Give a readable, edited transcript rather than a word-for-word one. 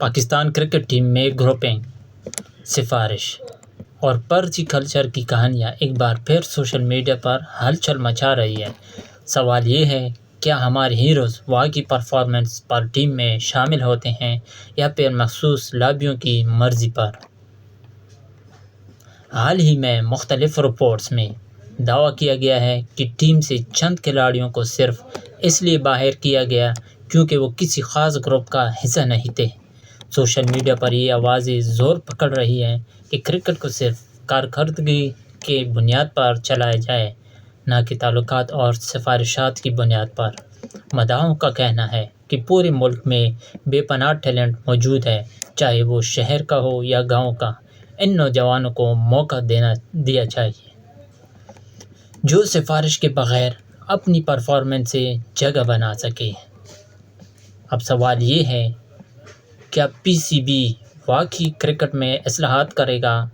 Pakistan cricket team میں grouping, سفارش اور فرضی کلچر کی کہانیاں ایک بار پھر سوشل میڈیا پر ہلچل مچا رہی ہیں۔ سوال یہ ہے، کیا ہمارے ہیروز واقعی پرفارمنس پر ٹیم میں شامل ہوتے ہیں یا پھر مخصوص لابیوں کی مرضی پر؟ حال ہی میں مختلف رپورٹس میں دعویٰ کیا گیا ہے کہ ٹیم سے چند کھلاڑیوں کو صرف اس لیے باہر کیا گیا کیونکہ وہ کسی خاص گروپ کا حصہ نہیں تھے۔ سوشل میڈیا پر یہ آوازیں زور پکڑ رہی ہیں کہ کرکٹ کو صرف کارکردگی کی بنیاد پر چلایا جائے، نہ کہ تعلقات اور سفارشات کی بنیاد پر۔ مداحوں کا کہنا ہے کہ پورے ملک میں بے پناہ ٹیلنٹ موجود ہے، چاہے وہ شہر کا ہو یا گاؤں کا۔ ان نوجوانوں کو موقع دیا چاہیے جو سفارش کے بغیر اپنی پرفارمنس سے جگہ بنا سکے۔ اب سوال یہ ہے، کیا پی سی بی واقعی کرکٹ میں اصلاحات کرے گا؟